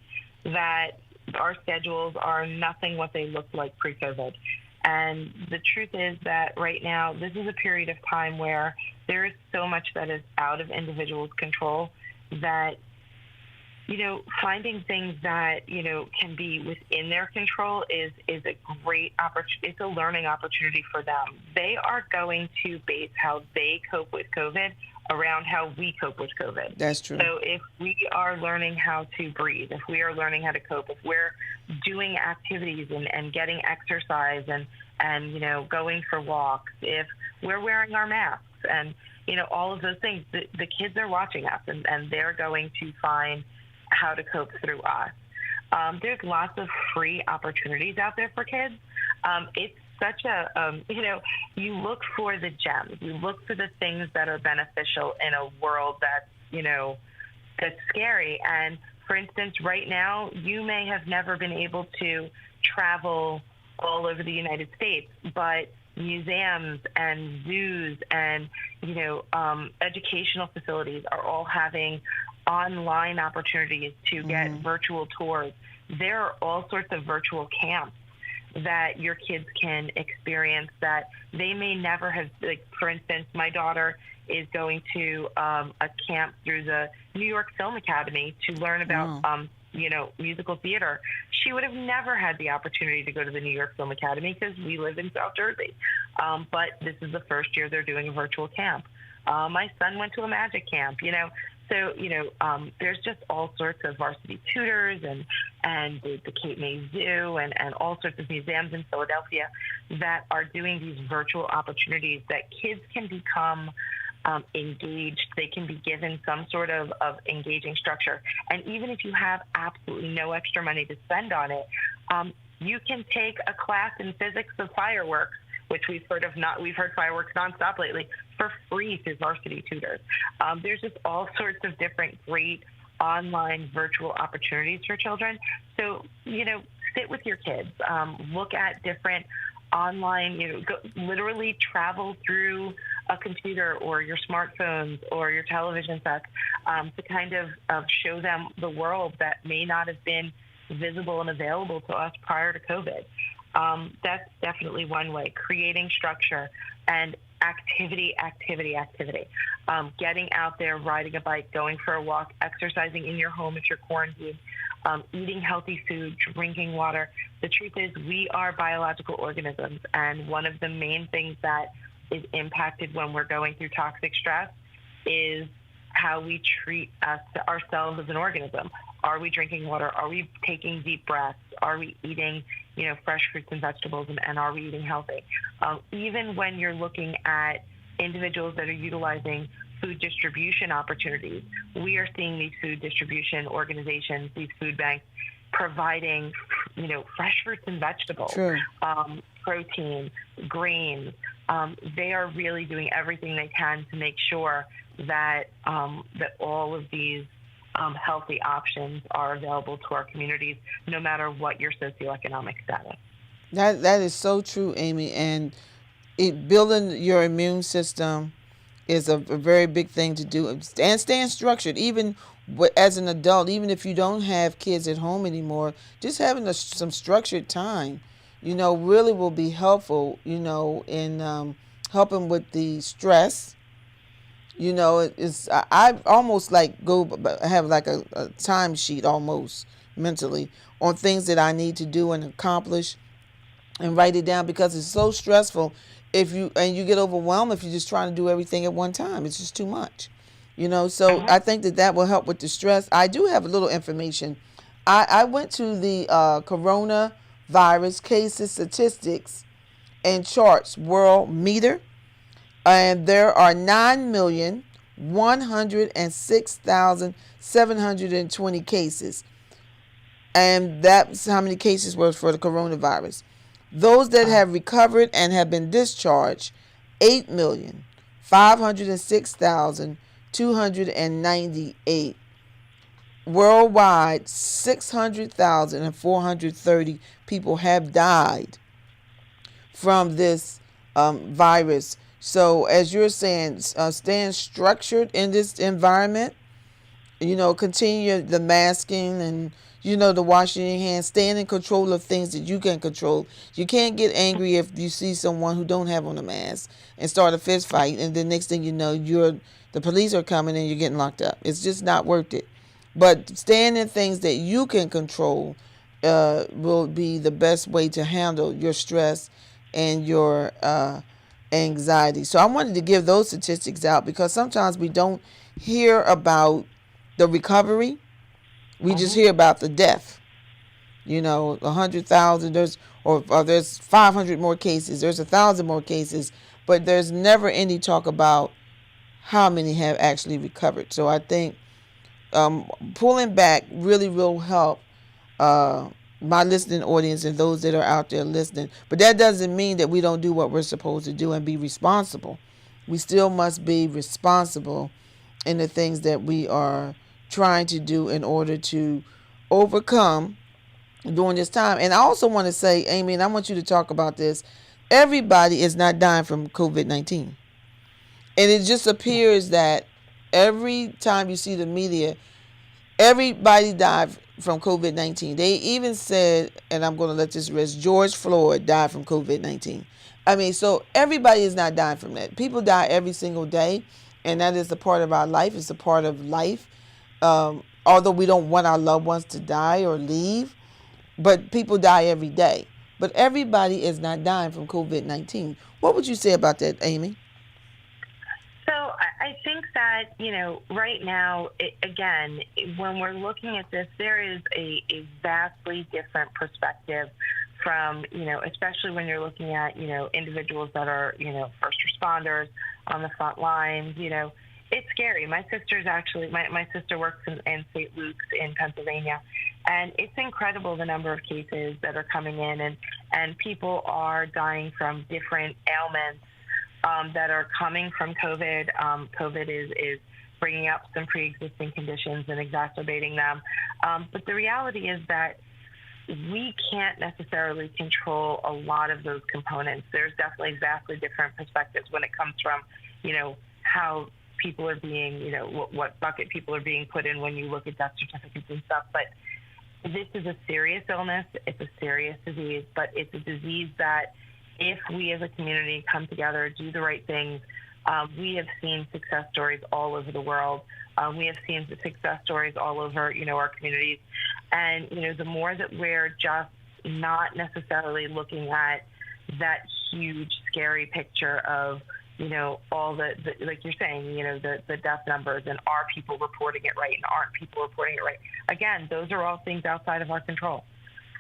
that our schedules are nothing what they looked like pre-COVID. And the truth is that right now, this is a period of time where there is so much that is out of individuals' control that, finding things that, can be within their control is a great opportunity. It's a learning opportunity for them. They are going to base how they cope with COVID around how we cope with COVID. That's true. So if we are learning how to breathe, if we are learning how to cope, if we're doing activities and getting exercise and going for walks, if we're wearing our masks and, all of those things, the kids are watching us and they're going to find how to cope through us. There's lots of free opportunities out there for kids. It's such a, you look for the gems. You look for the things that are beneficial in a world that's, that's scary. And for instance, right now, you may have never been able to travel all over the United States, but museums and zoos and, educational facilities are all having online opportunities to get virtual tours. There are all sorts of virtual camps that your kids can experience that they may never have. Like, for instance, my daughter is going to a camp through the New York Film Academy to learn about, musical theater. She would have never had the opportunity to go to the New York Film Academy because we live in South Jersey. But this is the first year they're doing a virtual camp. My son went to a magic camp, So, there's just all sorts of varsity tutors and the Cape May Zoo and all sorts of museums in Philadelphia that are doing these virtual opportunities that kids can become engaged. They can be given some sort of engaging structure. And even if you have absolutely no extra money to spend on it, you can take a class in physics of fireworks, which we've heard fireworks nonstop lately, for free through Varsity Tutors. There's just all sorts of different great online virtual opportunities for children. So, sit with your kids, look at different online, literally travel through a computer or your smartphones or your television sets to kind of show them the world that may not have been visible and available to us prior to COVID. That's definitely one way, creating structure and activity. Getting out there, riding a bike, going for a walk, exercising in your home if you're quarantined, eating healthy food, drinking water. The truth is we are biological organisms, and one of the main things that is impacted when we're going through toxic stress is how we treat ourselves as an organism. Are we drinking water? Are we taking deep breaths? Are we eating, fresh fruits and vegetables? And are we eating healthy? Even when you're looking at individuals that are utilizing food distribution opportunities, we are seeing these food distribution organizations, these food banks, providing, fresh fruits and vegetables, Sure. Protein, grains. They are really doing everything they can to make sure that that all of these healthy options are available to our communities, no matter what your socioeconomic status. That is so true, Amy. And building your immune system is a very big thing to do. And staying structured, even as an adult, even if you don't have kids at home anymore, just having some structured time, really will be helpful, in helping with the stress. I almost have like a time sheet almost mentally on things that I need to do and accomplish, and write it down, because it's so stressful if you get overwhelmed if you're just trying to do everything at one time. It's just too much, so I think that will help with the stress. I do have a little information. I went to the coronavirus cases, statistics, and charts world meter, and there are 9,106,720 cases, and that's how many cases were for the coronavirus. Those that have recovered and have been discharged, 8,506,298. Worldwide, 600,430 people have died from this virus. So as you're saying, staying structured in this environment, continue the masking and, the washing your hands, staying in control of things that you can control. You can't get angry if you see someone who don't have on a mask and start a fist fight, and the next thing you know, the police are coming and you're getting locked up. It's just not worth it. But staying in things that you can control will be the best way to handle your stress and your anxiety. So I wanted to give those statistics out, because sometimes we don't hear about the recovery. We just hear about the death. 100,000, there's 500 more cases, there's 1,000 more cases, but there's never any talk about how many have actually recovered. So I think pulling back really will help my listening audience and those that are out there listening. But that doesn't mean that we don't do what we're supposed to do and be responsible. We still must be responsible in the things that we are trying to do in order to overcome during this time. And I also want to say, Amy, and I want you to talk about this, everybody is not dying from COVID-19. And it just appears that every time you see the media, everybody died from COVID-19. They even said, and I'm going to let this rest, George Floyd died from COVID-19. So everybody is not dying from that. People die every single day, and that is a part of our life. It's a part of life. Although we don't want our loved ones to die or leave, but people die every day. But everybody is not dying from COVID-19. What would you say about that, Amy? So I think that, right now, again, when we're looking at this, there is a vastly different perspective from, especially when you're looking at, individuals that are, first responders on the front lines. It's scary. My sister's actually, my sister works in St. Luke's in Pennsylvania, and it's incredible the number of cases that are coming in, and people are dying from different ailments that are coming from COVID. COVID is bringing up some pre-existing conditions and exacerbating them. But the reality is that we can't necessarily control a lot of those components. There's definitely vastly different perspectives when it comes from, how people are being, what bucket people are being put in when you look at death certificates and stuff. But this is a serious illness. It's a serious disease, but it's a disease that if we as a community come together, do the right things, we have seen success stories all over the world. We have seen success stories all over, our communities. And, the more that we're just not necessarily looking at that huge, scary picture of, all the like you're saying, the death numbers and are people reporting it right and aren't people reporting it right? Again, those are all things outside of our control.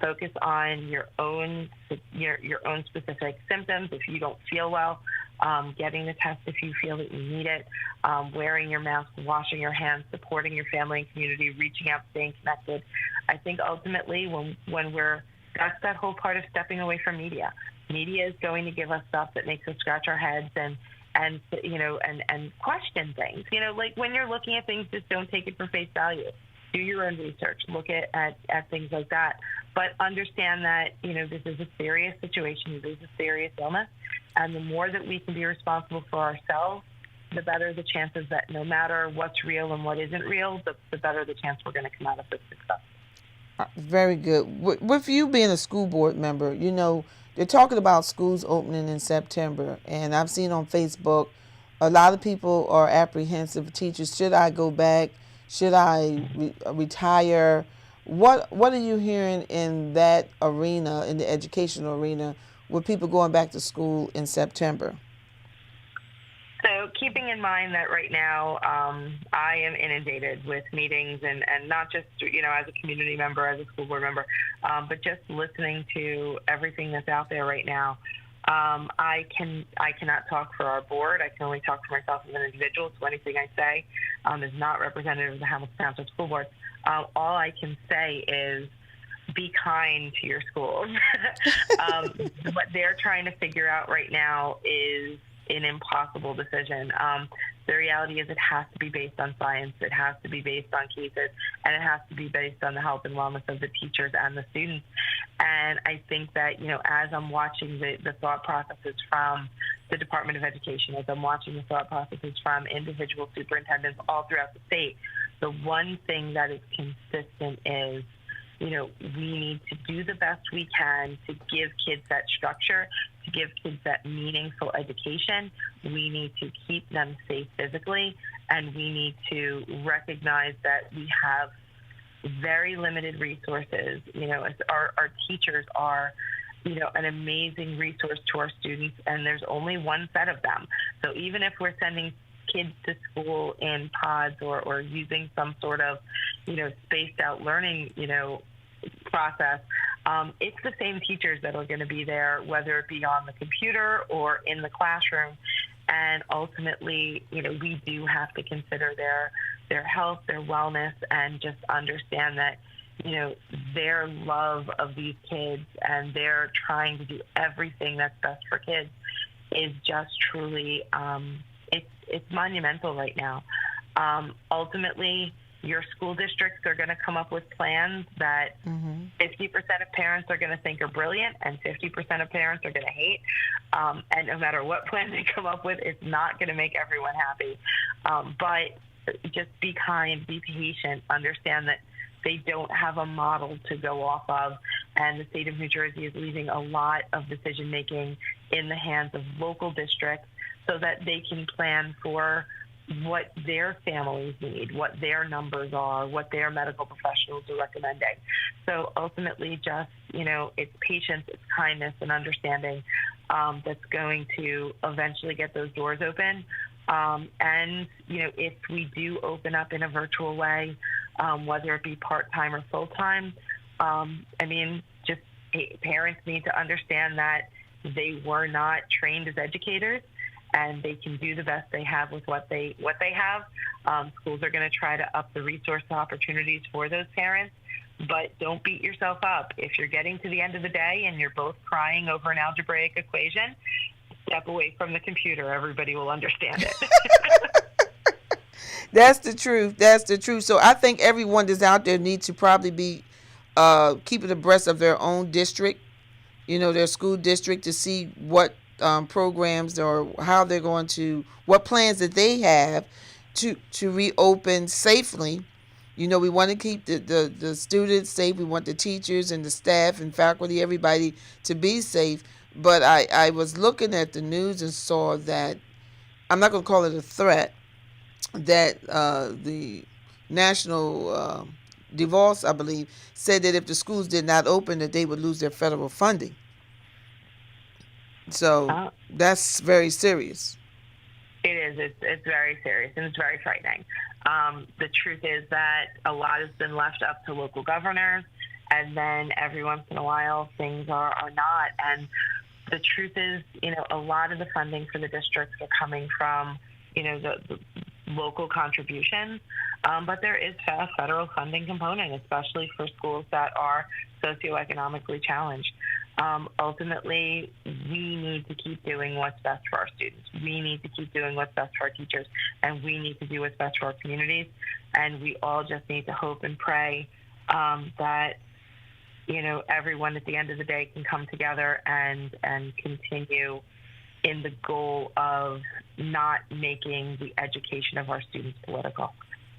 Focus on your own specific symptoms. If you don't feel well, getting the test if you feel that you need it, wearing your mask, washing your hands, supporting your family and community, reaching out, staying connected. I think ultimately that's that whole part of stepping away from media. Media is going to give us stuff that makes us scratch our heads and question things. Like when you're looking at things, just don't take it for face value. Do your own research. Look at things like that. But understand that, this is a serious situation. This is a serious illness. And the more that we can be responsible for ourselves, the better the chances that no matter what's real and what isn't real, the better the chance we're going to come out of this success. Very good. With you being a school board member, they're talking about schools opening in September. And I've seen on Facebook, a lot of people are apprehensive. Teachers, should I go back? Should I retire? What are you hearing in that arena, in the educational arena, with people going back to school in September? So keeping in mind that right now I am inundated with meetings and not just, as a community member, as a school board member, but just listening to everything that's out there right now. I cannot talk for our board. I can only talk for myself as an individual. So anything I say is not representative of the Hamilton Township School Board. All I can say is be kind to your schools. What they're trying to figure out right now is an impossible decision. The reality is it has to be based on science, it has to be based on cases, and it has to be based on the health and wellness of the teachers and the students. And I think that, as I'm watching the thought processes from the Department of Education, as I'm watching the thought processes from individual superintendents all throughout the state, the one thing that is consistent is, we need to do the best we can to give kids that structure, to give kids that meaningful education. We need to keep them safe physically, and we need to recognize that we have very limited resources. Our teachers are, an amazing resource to our students, and there's only one set of them. So even if we're sending kids to school in pods or using some sort of, spaced out learning, process, it's the same teachers that are going to be there, whether it be on the computer or in the classroom. And ultimately, we do have to consider their health, their wellness, and just understand that, their love of these kids and they're trying to do everything that's best for kids is just truly, it's monumental right now. Ultimately, your school districts are going to come up with plans that 50% of parents are going to think are brilliant and 50% of parents are going to hate. And no matter what plan they come up with, it's not going to make everyone happy. But just be kind, be patient, understand that they don't have a model to go off of. And the state of New Jersey is leaving a lot of decision-making in the hands of local districts so that they can plan for what their families need, what their numbers are, what their medical professionals are recommending. So ultimately just, it's patience, it's kindness and understanding that's going to eventually get those doors open. And, if we do open up in a virtual way, whether it be part-time or full-time, just parents need to understand that they were not trained as educators. and they can do the best they have with what they have. Schools are going to try to up the resource opportunities for those parents, but don't beat yourself up. If you're getting to the end of the day and you're both crying over an algebraic equation, step away from the computer. Everybody will understand it. That's the truth. That's the truth. So I think everyone that's out there needs to probably be keeping abreast of their own district, their school district, to see what programs or how they're going to, what plans that they have to reopen safely. We want to keep the students safe. We want the teachers and the staff and faculty, everybody, to be safe. But I was looking at the news and saw that, I'm not going to call it a threat, that the National Divorce, I believe, said that if the schools did not open, that they would lose their federal funding. So that's very serious. It is. It's very serious, and it's very frightening. The truth is that a lot has been left up to local governors, and then every once in a while things are not. And the truth is, a lot of the funding for the districts are coming from, the local contributions, but there is a federal funding component, especially for schools that are socioeconomically challenged. Ultimately, we need to keep doing what's best for our students. We need to keep doing what's best for our teachers, and we need to do what's best for our communities. And we all just need to hope and pray that, everyone at the end of the day can come together and continue in the goal of not making the education of our students political.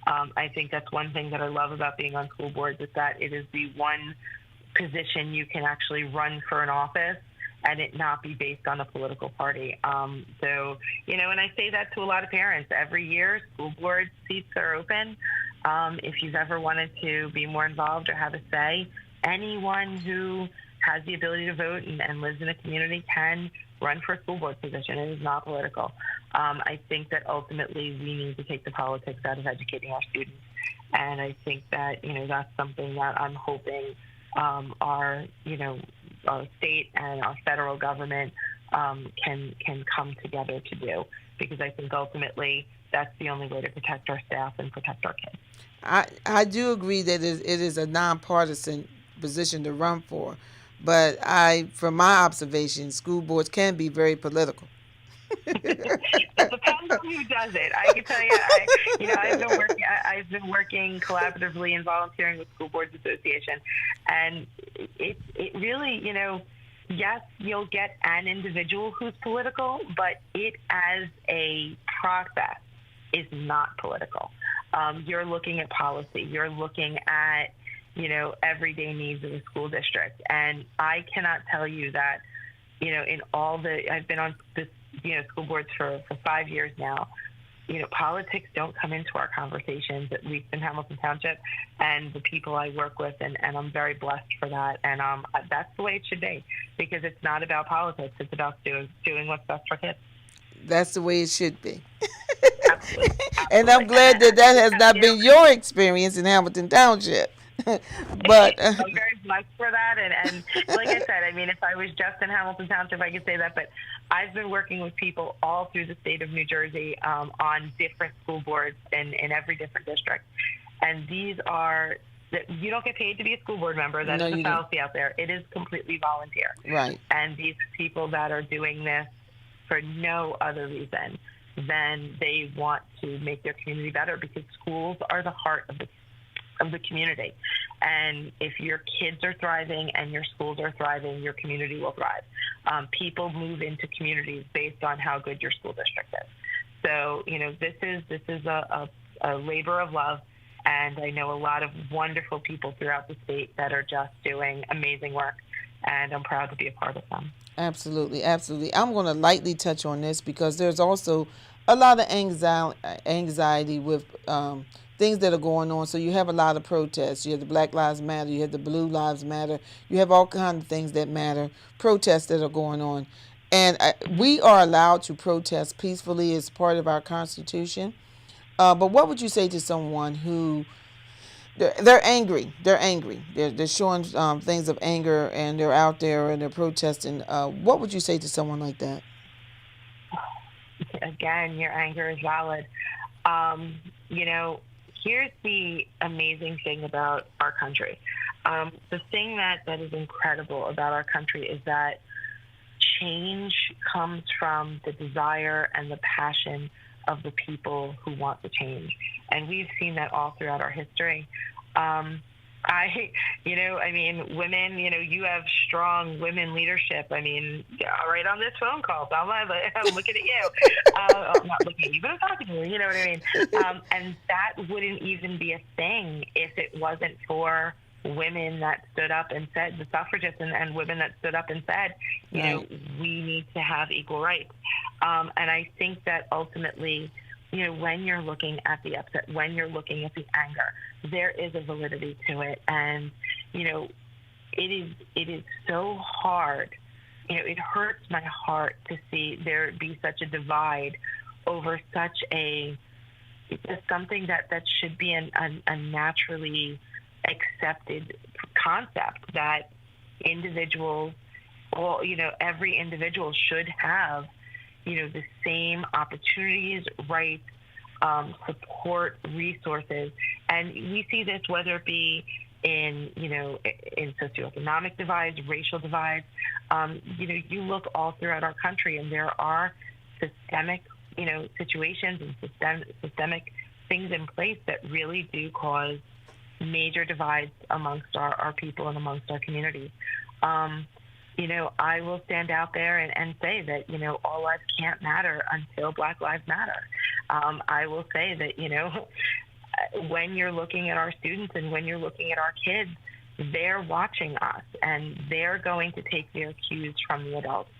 I think that's one thing that I love about being on school boards, is that it is the one position you can actually run for an office and it not be based on a political party. So, and I say that to a lot of parents. Every year, school board seats are open. If you've ever wanted to be more involved or have a say, anyone who has the ability to vote and lives in a community can run for a school board position. It is not political. I think that ultimately we need to take the politics out of educating our students. And I think that, that's something that I'm hoping our state and our federal government can come together to do, because I think ultimately that's the only way to protect our staff and protect our kids. I do agree that it is a nonpartisan position to run for, but from my observation, school boards can be very political. It depends on who does it. I can tell you, I've been working collaboratively and volunteering with School Boards Association, and it really, yes, you'll get an individual who's political, but it as a process is not political. You're looking at policy. You're looking at, everyday needs of the school district. And I cannot tell you that, I've been on this, school boards for 5 years now. Politics don't come into our conversations, at least in Hamilton Township, and the people I work with, and I'm very blessed for that. And that's the way it should be, because it's not about politics. It's about doing what's best for kids. That's the way it should be. Absolutely. And I'm glad that has not been your experience in Hamilton Township. But I'm very blessed for that, and like I said, if I was just in Hamilton Township, I could say that, but I've been working with people all through the state of New Jersey on different school boards in every different district, and these are that you don't get paid to be a school board member. That's the fallacy out there. It is completely volunteer, right? And these people that are doing this for no other reason than they want to make their community better, because schools are the heart of the community. And if your kids are thriving and your schools are thriving, your community will thrive. People move into communities based on how good your school district is. So, this is a labor of love, and I know a lot of wonderful people throughout the state that are just doing amazing work, and I'm proud to be a part of them. Absolutely, absolutely. I'm going to lightly touch on this because there's also a lot of anxiety with things that are going on. So you have a lot of protests. You have the Black Lives Matter. You have the Blue Lives Matter. You have all kinds of things that matter, protests that are going on. And we are allowed to protest peacefully as part of our Constitution. But what would you say to someone who, they're angry. They're showing things of anger, and they're out there and they're protesting. What would you say to someone like that? again, your anger is valid. You know, here's the amazing thing about our country. The thing that is incredible about our country is that change comes from the desire and the passion of the people who want to change. And we've seen that all throughout our history. Women, you have strong women leadership. I mean, right on this phone call, I'm looking at you. I'm not looking at you, but I'm talking to you. You know what I mean? And that wouldn't even be a thing if it wasn't for women that stood up and said, the suffragists and women that stood up and said, you know, we need to have equal rights. And I think that ultimately, when you're looking at the upset, when you're looking at the anger, there is a validity to it. And, it is so hard. It hurts my heart to see there be such a divide over such something that should be a naturally accepted concept, that individuals, every individual should have, the same opportunities, rights, support, resources. And we see this whether it be in socioeconomic divides, racial divides. You look all throughout our country, and there are systemic, situations and systemic things in place that really do cause major divides amongst our people and amongst our communities. I will stand out there and say that, all lives can't matter until Black Lives Matter. I will say that, when you're looking at our students and when you're looking at our kids, they're watching us and they're going to take their cues from the adults.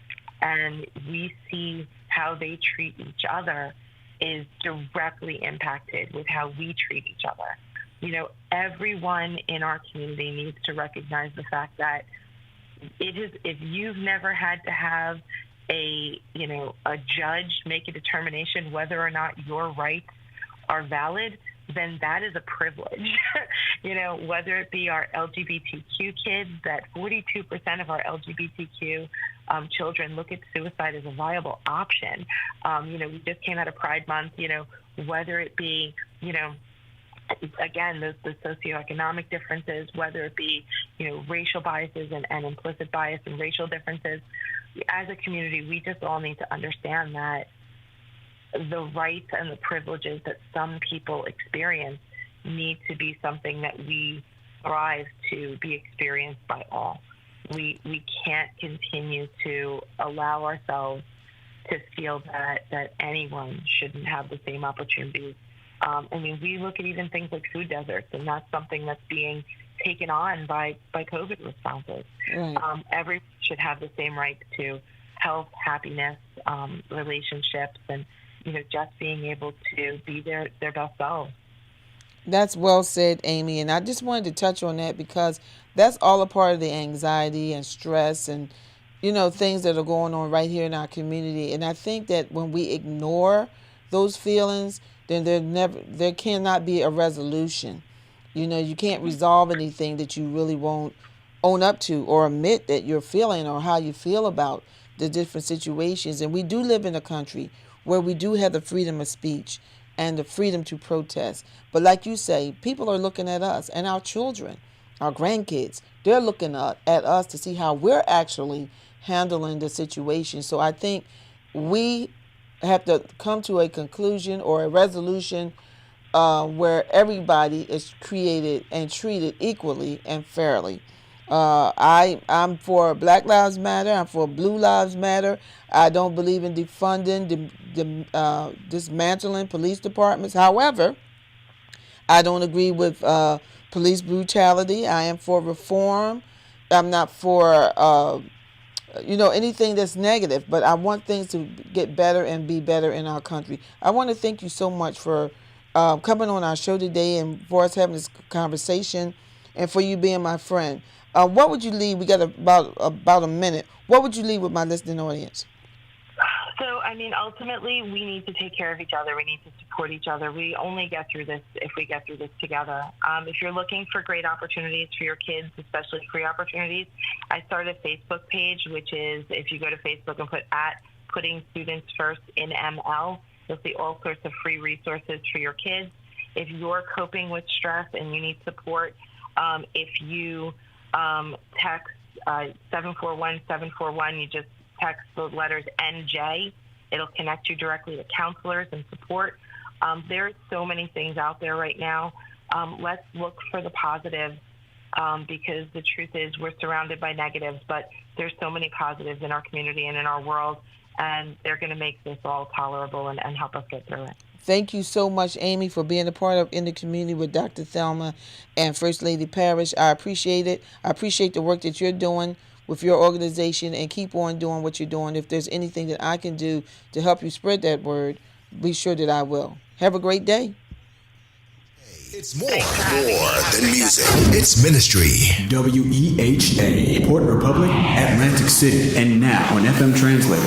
And we see how they treat each other is directly impacted with how we treat each other. Everyone in our community needs to recognize the fact that if you've never had to have a judge make a determination whether or not your rights are valid, then that is a privilege. Whether it be our LGBTQ kids, that 42% of our LGBTQ children look at suicide as a viable option. We just came out of Pride Month, whether it be, again, the socioeconomic differences, whether it be, racial biases and implicit bias and racial differences. As a community, we just all need to understand that the rights and the privileges that some people experience need to be something that we strive to be experienced by all. We can't continue to allow ourselves to feel that anyone shouldn't have the same opportunities. We look at even things like food deserts, and that's something that's being taken on by COVID responses. Right. Everyone should have the same rights to health, happiness, relationships, and just being able to be their best selves. That's well said, Amy. And I just wanted to touch on that because that's all a part of the anxiety and stress and, things that are going on right here in our community. And I think that when we ignore those feelings, then there cannot be a resolution. You can't resolve anything that you really won't own up to or admit that you're feeling or how you feel about the different situations. And we do live in a country where we do have the freedom of speech and the freedom to protest. But like you say, people are looking at us and our children, our grandkids. They're looking at us to see how we're actually handling the situation. So I think we have to come to a conclusion or a resolution where everybody is created and treated equally and fairly. I'm for Black Lives Matter. I'm for Blue Lives Matter. I don't believe in defunding, dismantling police departments. However, I don't agree with police brutality. I am for reform. I'm not for anything that's negative, but I want things to get better and be better in our country. I want to thank you so much for coming on our show today and for us having this conversation and for you being my friend. What would you leave? We got about a minute. What would you leave with my listening audience? So, ultimately, we need to take care of each other. We need to support each other. We only get through this if we get through this together. If you're looking for great opportunities for your kids, especially free opportunities, I started a Facebook page, which is if you go to Facebook and put putting students first in ML. You'll see all sorts of free resources for your kids. If you're coping with stress and you need support, if you text 741-741, you just text the letters NJ. It'll connect you directly to counselors and support. There's so many things out there right now. Let's look for the positives because the truth is we're surrounded by negatives, but there's so many positives in our community and in our world, and they're going to make this all tolerable and help us get through it. Thank you so much, Amy, for being a part of In the Community with Dr. Thelma and First Lady Parrish. I appreciate it. I appreciate the work that you're doing with your organization, and keep on doing what you're doing. If there's anything that I can do to help you spread that word, be sure that I will. Have a great day. It's more than music. It's ministry. WEHA, Port Republic, Atlantic City, and now on FM Translator